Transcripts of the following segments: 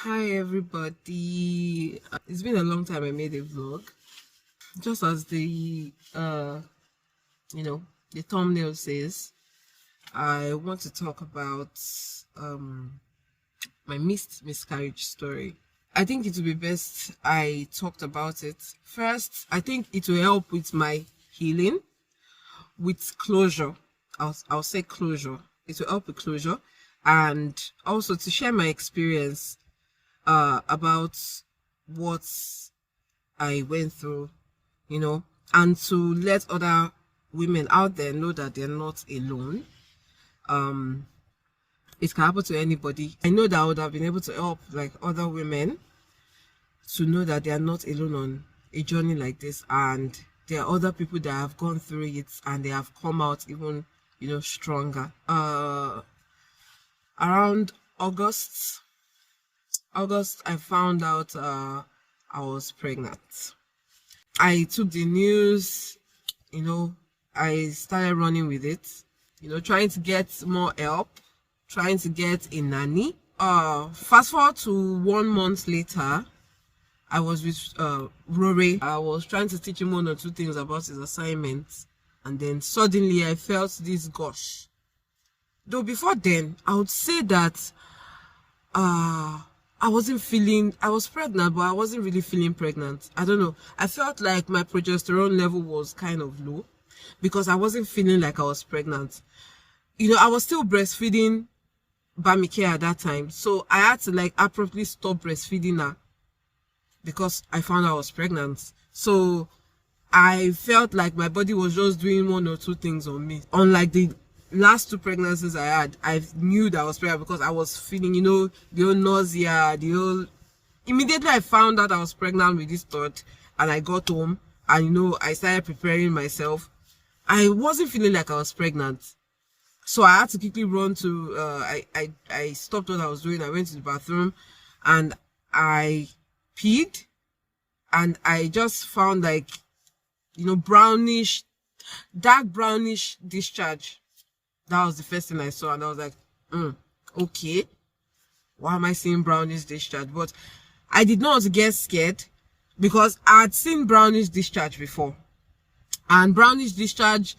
Hi everybody. It's been a long time I made a vlog. Just as you know the thumbnail says, I want to talk about my miscarriage story. I think it would be best I talked about it first. I think it will help with my healing, with closure. I'll say closure. It will help with closure, and also to share my experience about what I went through, and to let other women out there know that they're not alone. It can happen to anybody. I know that I would have been able to help like other women to know that they are not alone on a journey like this, and there are other people that have gone through it and they have come out even stronger. Around August, I found out I was pregnant. I took the news, I started running with it, trying to get more help, trying to get a nanny. Fast forward to 1 month later, I was with Rory. I was trying to teach him 1 or 2 things about his assignments, and then suddenly I felt this gush. Though before then, I would say that I was pregnant, but I wasn't really feeling pregnant. I don't know. I felt like my progesterone level was kind of low because I wasn't feeling like I was pregnant. I was still breastfeeding Bamike at that time. So I had to like abruptly stop breastfeeding her because I found I was pregnant. So I felt like my body was just doing 1 or 2 things on me. Unlike the last 2 pregnancies I had, I knew that I was pregnant because I was feeling, the whole nausea, immediately I found out I was pregnant with this thought, and I got home and, I started preparing myself. I wasn't feeling like I was pregnant. So I had to quickly run to, I stopped what I was doing. I went to the bathroom and I peed, and I just found like, dark brownish discharge. That was the first thing I saw, and I was like, okay, why am I seeing brownish discharge? But I did not want to get scared because I had seen brownish discharge before, and brownish discharge,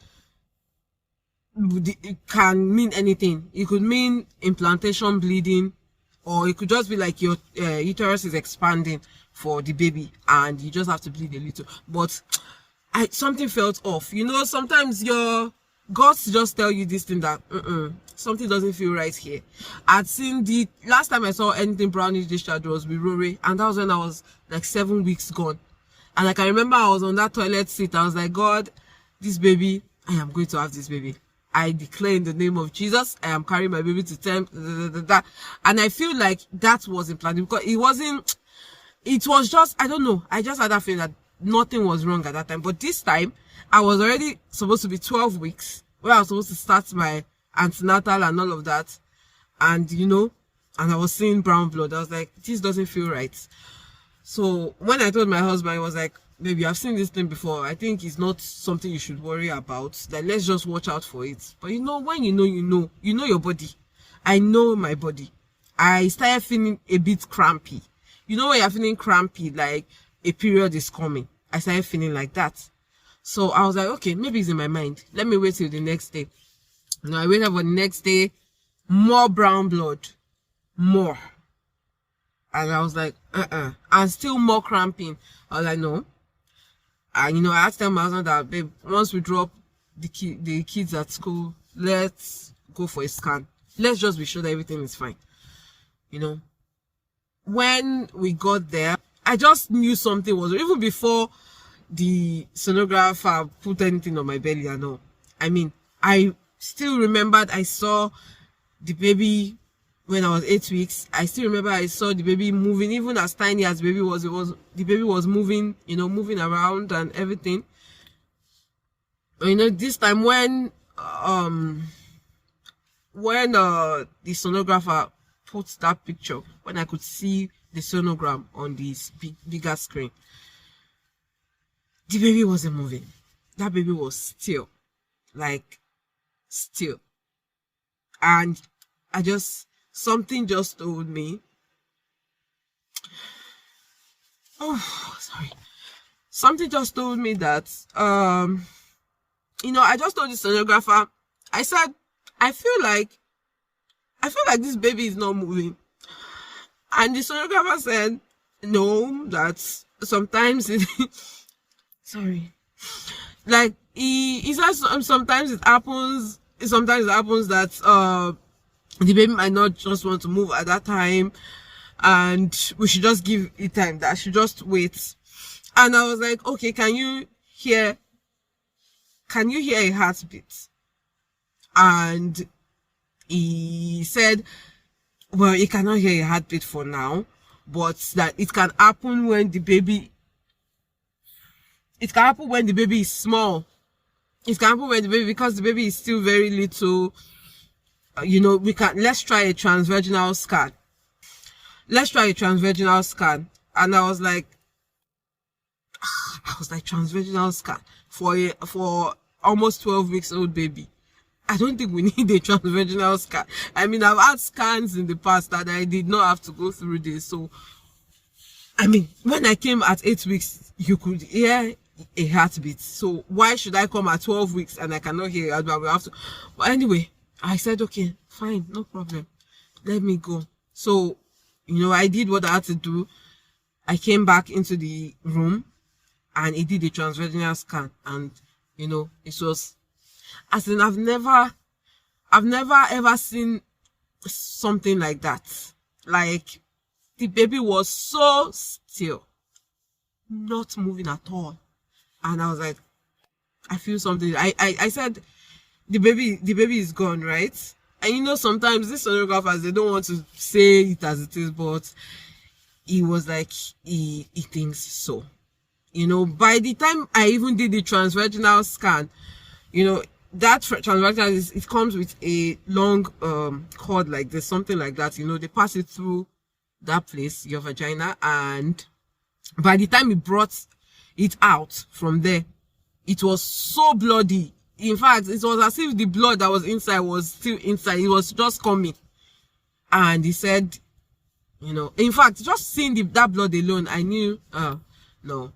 it can mean anything. It could mean implantation bleeding, or it could just be like your uterus is expanding for the baby and you just have to bleed a little. But something felt off. Sometimes your guts just tell you this thing that something doesn't feel right here. I'd seen the last time I saw anything brownish discharge was with Rory, and that was when I was like 7 weeks gone. And like I remember I was on that toilet seat. I was like, God, this baby, I am going to have this baby. I declare in the name of Jesus, I am carrying my baby to term. And I feel like that was implanted because it was just, I don't know. I just had that feeling that nothing was wrong at that time. But this time, I was already supposed to be 12 weeks, where I was supposed to start my antenatal and all of that. And, and I was seeing brown blood. I was like, this doesn't feel right. So when I told my husband, he was like, baby, I've seen this thing before. I think it's not something you should worry about. Like, let's just watch out for it. But when you know your body. I know my body. I started feeling a bit crampy. When you're feeling crampy, like a period is coming. I started feeling like that. So I was like, okay, maybe it's in my mind. Let me wait till the next day. I waited for the next day. More brown blood. More. And I was like, and still more cramping. I was like, no. And I asked my husband that, babe, once we drop the kids at school, let's go for a scan. Let's just be sure that everything is fine. When we got there, I just knew something was, even before the sonographer put anything on my belly and all. I mean, I still remembered I saw the baby when I was 8 weeks. I still remember I saw the baby moving, even as tiny as the baby was. The baby was moving, moving around and everything. This time when the sonographer put that picture, when I could see the sonogram on this bigger screen, the baby wasn't moving. That baby was still. And something just told me Oh, sorry. Something just told me that, I just told the sonographer, I said, I feel like, this baby is not moving. And the sonographer said, no, that sometimes it, sorry, like he says sometimes it happens that the baby might not just want to move at that time, and we should just give it time, that I should just wait. And I was like, okay, can you hear a heartbeat? And he said, well, he cannot hear a heartbeat for now, but that it can happen when the baby is small. It can happen when the baby, because the baby is still very little. Let's try a transvaginal scan. And I was like, transvaginal scan for almost 12 weeks old baby. I don't think we need a transvaginal scan. I mean, I've had scans in the past that I did not have to go through this. So, I mean, when I came at 8 weeks, you could hear a heartbeat. So why should I come at 12 weeks and I cannot hear a heartbeat? We have to. But anyway, I said, okay, fine, no problem. Let me go. So, I did what I had to do. I came back into the room and he did a transvaginal scan, and it was, as in, I've never ever seen something like that. Like, the baby was so still, not moving at all. And I was like, I feel something. I said, the baby is gone, right? And sometimes these sonographers, they don't want to say it as it is, but he was like, he thinks so. By the time I even did the transvaginal scan, that transvaginal it comes with a long cord like this, something like that. They pass it through that place, your vagina, and by the time he brought it out from there, it was so bloody. In fact, it was as if the blood that was inside was still inside. It was just coming. And he said, in fact, just seeing that blood alone, I knew, no,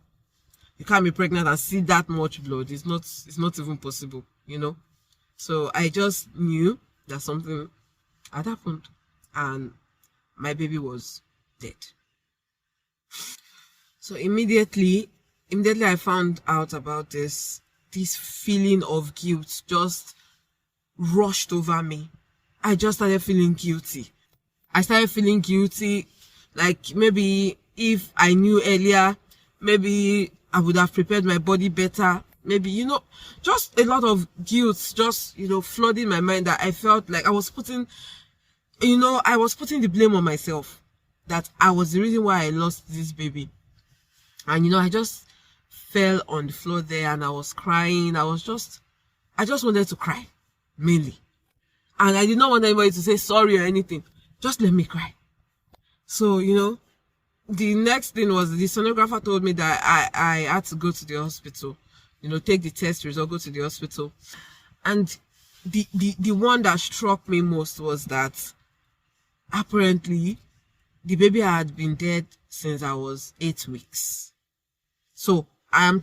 you can't be pregnant and see that much blood. It's not even possible, So I just knew that something had happened, and my baby was dead. So immediately I found out about this feeling of guilt just rushed over me. I just started feeling guilty. Like, maybe if I knew earlier, maybe I would have prepared my body better. Maybe, just a lot of guilt just, flooding my mind, that I felt like I was putting the blame on myself, that I was the reason why I lost this baby. And, I just fell on the floor there and I was crying. I just wanted to cry, mainly. And I did not want anybody to say sorry or anything. Just let me cry. So, the next thing was, the sonographer told me that I had to go to the hospital, take the test result, go to the hospital. And the one that struck me most was that apparently the baby had been dead since I was 8 weeks. So I'm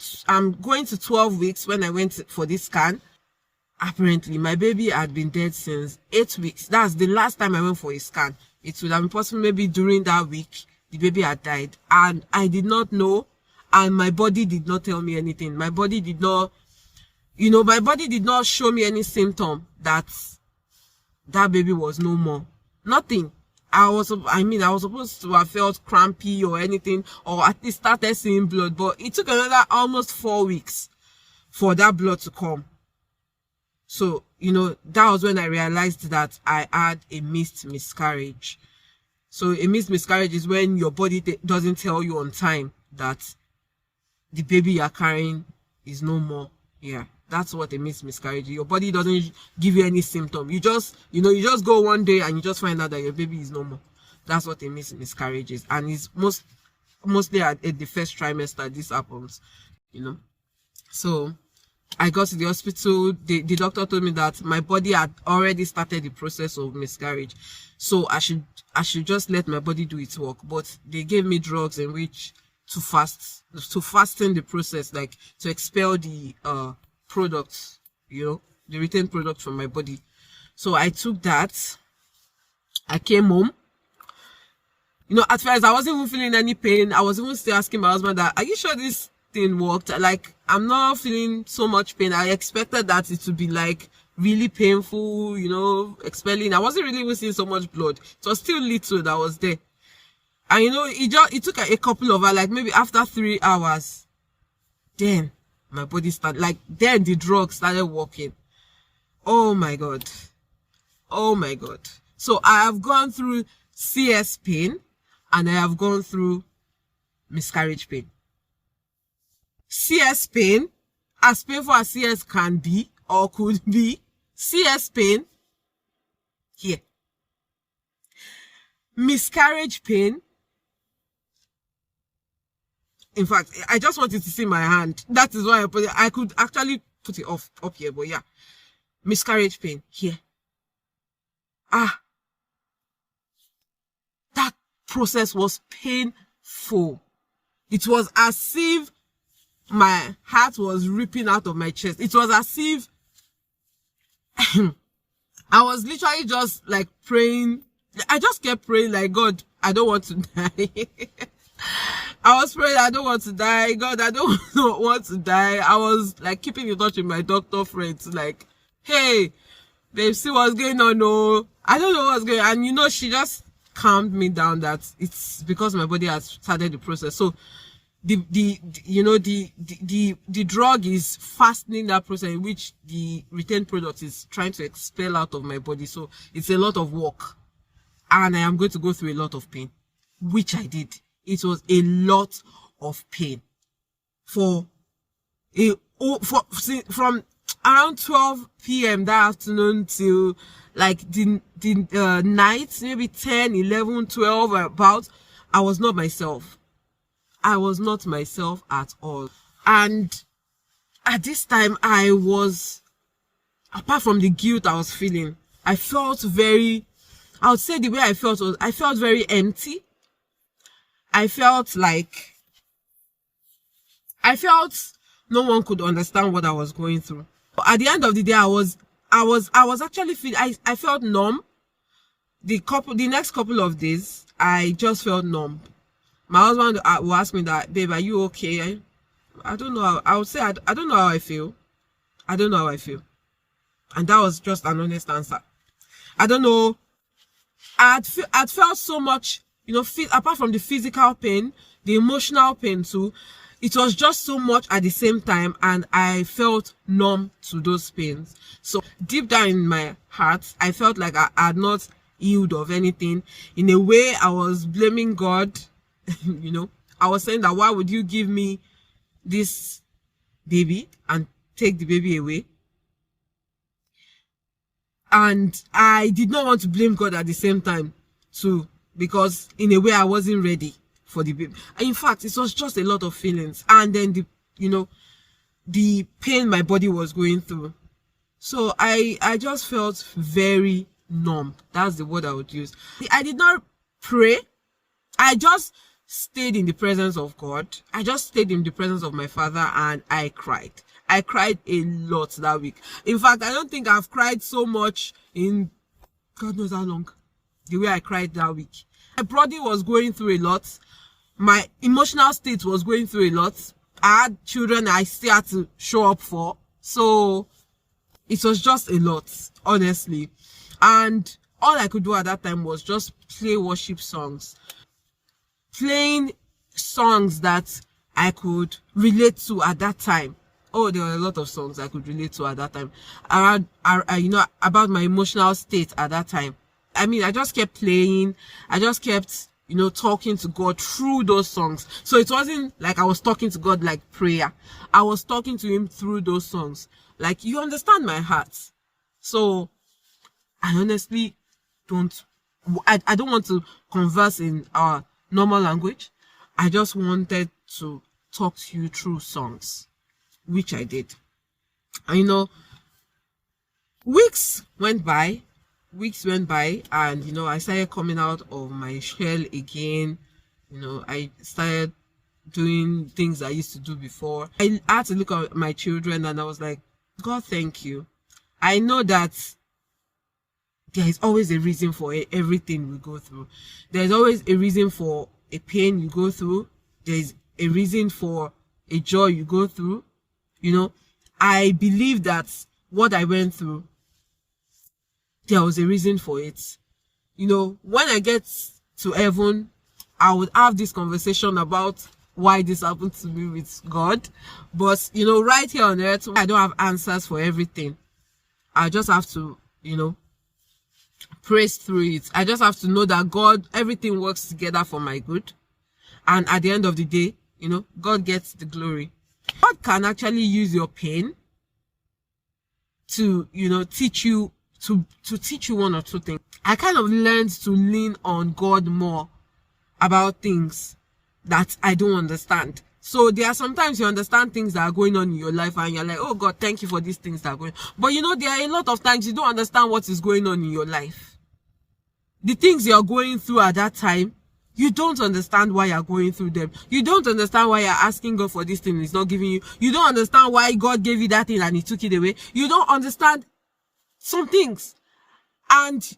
going to 12 weeks when I went for this scan. Apparently my baby had been dead since 8 weeks. That's the last time I went for a scan. It would have been possible maybe during that week the baby had died, and I did not know, and my body did not tell me anything. My body did not show me any symptom that baby was no more. Nothing. I was supposed to have felt crampy or anything, or at least started seeing blood, but it took another almost 4 weeks for that blood to come. So, that was when I realized that I had a missed miscarriage. So a missed miscarriage is when your body doesn't tell you on time that the baby you're carrying is no more. Yeah, that's what a missed miscarriage is. Your body doesn't give you any symptom. You just go one day and you just find out that your baby is no more. That's what a missed miscarriage is. And it's mostly at the first trimester this happens, So I got to the hospital. The doctor told me that my body had already started the process of miscarriage, so I should just let my body do its work. But they gave me drugs in which to fasten the process, like to expel the products, the retained product from my body. So I took that. I came home. At first I wasn't even feeling any pain. I was even still asking my husband that, are you sure this thing worked? Like, I'm not feeling so much pain. I expected that it would be like really painful, expelling. I wasn't really even seeing so much blood. It was still little that was there. And it took a couple of hours, like maybe after 3 hours, then my body started, like, then the drug started working. Oh my God. Oh my God. So I have gone through CS pain and I have gone through miscarriage pain. CS pain, as painful as CS can be or could be, CS pain here. Miscarriage pain. In fact, I just wanted to see my hand. That is why I put it. I could actually put it up here, but yeah. Miscarriage pain here. That process was painful. It was as if my heart was ripping out of my chest. It was as if I was literally just like praying. I just kept praying like, God, I don't want to die. I was praying, I don't want to die. God, I don't want to die. I was like keeping in touch with my doctor friends, like, hey, babe, see what's going on? No, I don't know what's going on. And she just calmed me down that it's because my body has started the process. So the drug is fastening that process in which the retained product is trying to expel out of my body. So it's a lot of work. And I am going to go through a lot of pain, which I did. It was a lot of pain from around 12 p.m. that afternoon till like the night, maybe 10, 11, 12, about. I was not myself. I was not myself at all. And at this time, I was, apart from the guilt I was feeling, I felt very, I would say the way I felt was, I felt very empty. I felt no one could understand what I was going through. But at the end of the day, I was actually feeling, I felt numb. The next couple of days, I just felt numb. My husband will ask me that, babe, are you okay? I don't know. I would say, I don't know how I feel. I don't know how I feel. And that was just an honest answer. I don't know. I'd felt so much, apart from the physical pain, the emotional pain too. It was just so much at the same time, and I felt numb to those pains. So deep down in my heart, I felt like I had not healed of anything. In a way, I was blaming God. I was saying that, why would you give me this baby and take the baby away? And I did not want to blame God at the same time too, because in a way I wasn't ready for the baby. In fact, it was just a lot of feelings, and then the pain my body was going through. So I just felt very numb. That's the word I would use. I did not pray. I just stayed in the presence of God. I just stayed in the presence of my father, and I cried. I cried a lot that week. In fact, I don't think I've cried so much in God knows how long, the way I cried that week. My body was going through a lot. My emotional state was going through a lot. I had children I still had to show up for. So it was just a lot, honestly. And all I could do at that time was just play worship songs. Playing songs that I could relate to at that time. Oh, there were a lot of songs I could relate to at that time. About my emotional state at that time. I mean, I just kept playing. I just kept, talking to God through those songs. So it wasn't like I was talking to God like prayer. I was talking to him through those songs. Like, you understand my heart. So I honestly I don't want to converse in our normal language. I just wanted to talk to you through songs, which I did. And weeks went by, and I started coming out of my shell again. I started doing things I used to do before. I had to look at my children and I was like, God, thank you. I know that there is always a reason for everything we go through. There's always a reason for a pain you go through. There's a reason for a joy you go through. I believe that what I went through, there was a reason for it. When I get to heaven, I would have this conversation about why this happened to me with God. But, right here on earth, I don't have answers for everything. I just have to, praise through it. I just have to know that God, everything works together for my good. And at the end of the day, God gets the glory. God can actually use your pain to, teach you, to teach you one or two things. I kind of learned to lean on God more about things that I don't understand. So there are sometimes you understand things that are going on in your life and you're like, oh God, thank you for these things that are going on. But there are a lot of times you don't understand what is going on in your life. The things you're going through at that time, you don't understand why you're going through them. You don't understand why you're asking God for this thing He's not giving you. You don't understand why God gave you that thing and He took it away. You don't understand some things. And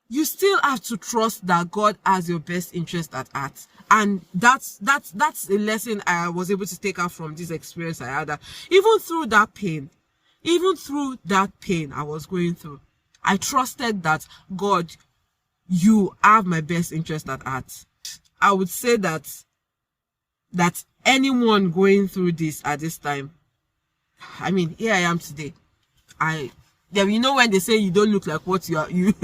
you still have to trust that God has your best interest at heart. And that's a lesson I was able to take out from this experience I had. That even through that pain I was going through, I trusted that God, you have my best interest at heart. I would say that anyone going through this at this time, I mean, here I am today. When they say you don't look like what you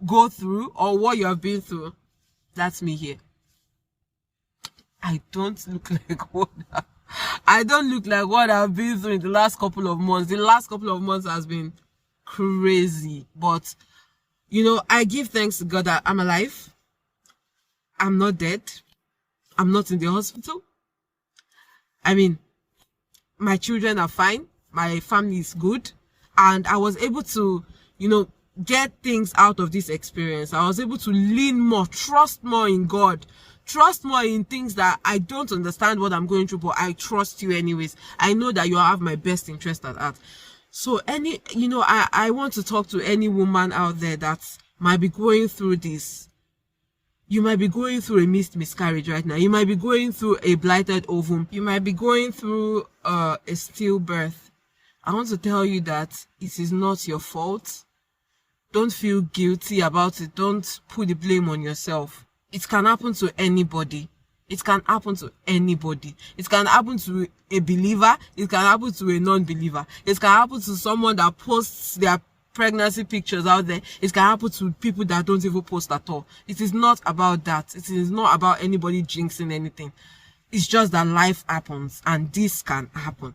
go through or what you have been through, that's me here. I don't look like what I've been through in the last couple of months. The last couple of months has been crazy, but I give thanks to God that I'm alive. I'm not dead. I'm not in the hospital. I mean, my children are fine. My family is good. And I was able to, get things out of this experience. I was able to lean more, trust more in God, trust more in things that I don't understand what I'm going through, but I trust you anyways. I know that you have my best interest at heart. So I want to talk to any woman out there that might be going through this. You might be going through a miscarriage right now. You might be going through a blighted ovum. You might be going through a stillbirth. I want to tell you that it is not your fault. Don't feel guilty about it. Don't put the blame on yourself. It can happen to anybody. It can happen to anybody. It can happen to a believer. It can happen to a non-believer. It can happen to someone that posts their pregnancy pictures out there. It can happen to people that don't even post at all. It is not about that. It is not about anybody jinxing anything. It's just that life happens and this can happen.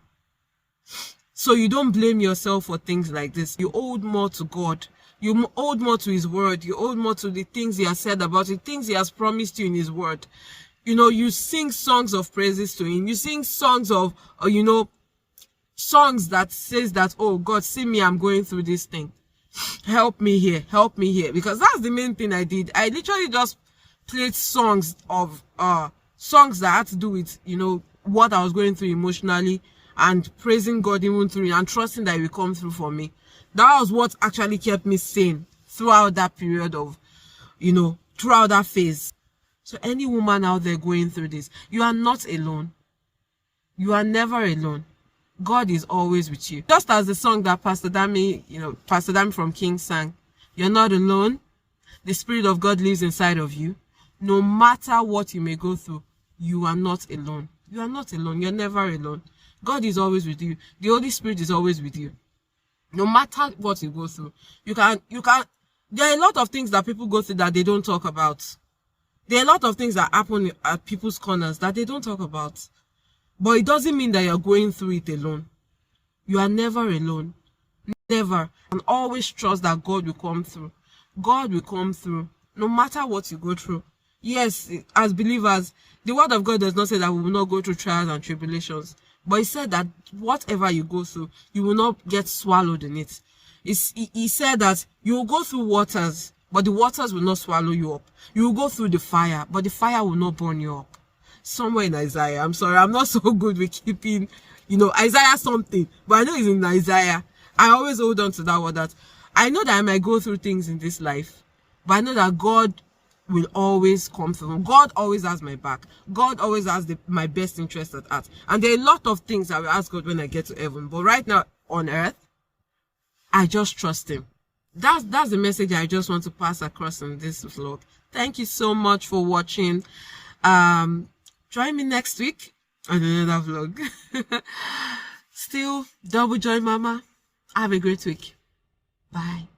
So you don't blame yourself for things like this. You hold more to God. You hold more to His word. You hold more to the things He has said about it, things He has promised you in His word. You sing songs of praises to Him. You sing songs of, songs that says that, oh God, see me, I'm going through this thing. Help me here. Help me here. Because that's the main thing I did. I literally just played songs that had to do with, what I was going through emotionally and praising God even through it and trusting that He will come through for me. That was what actually kept me sane throughout that period of, throughout that phase. So any woman out there going through this, you are not alone. You are never alone. God is always with you. Just as the song that Pastor Dami from King sang, you're not alone. The Spirit of God lives inside of you. No matter what you may go through, you are not alone. You are not alone. You're never alone. God is always with you. The Holy Spirit is always with you. No matter what you go through, you can, there are a lot of things that people go through that they don't talk about. There are a lot of things that happen at people's corners that they don't talk about. But it doesn't mean that you're going through it alone. You are never alone. Never. And always trust that God will come through. God will come through. No matter what you go through. Yes, as believers, the word of God does not say that we will not go through trials and tribulations. But he said that whatever you go through, you will not get swallowed in it. He said that you will go through waters, but the waters will not swallow you up. You will go through the fire, but the fire will not burn you up. Somewhere in Isaiah. I'm sorry, I'm not so good with keeping, Isaiah something, but I know it's in Isaiah. I always hold on to that word, that I know that I might go through things in this life, but I know that God will always come through. God always has my back. God always has my best interest at heart. And there are a lot of things I will ask God when I get to heaven. But right now on earth, I just trust him. That's the message I just want to pass across in this vlog. Thank you so much for watching. Join me next week on another vlog. Still, double joy mama. Have a great week. Bye.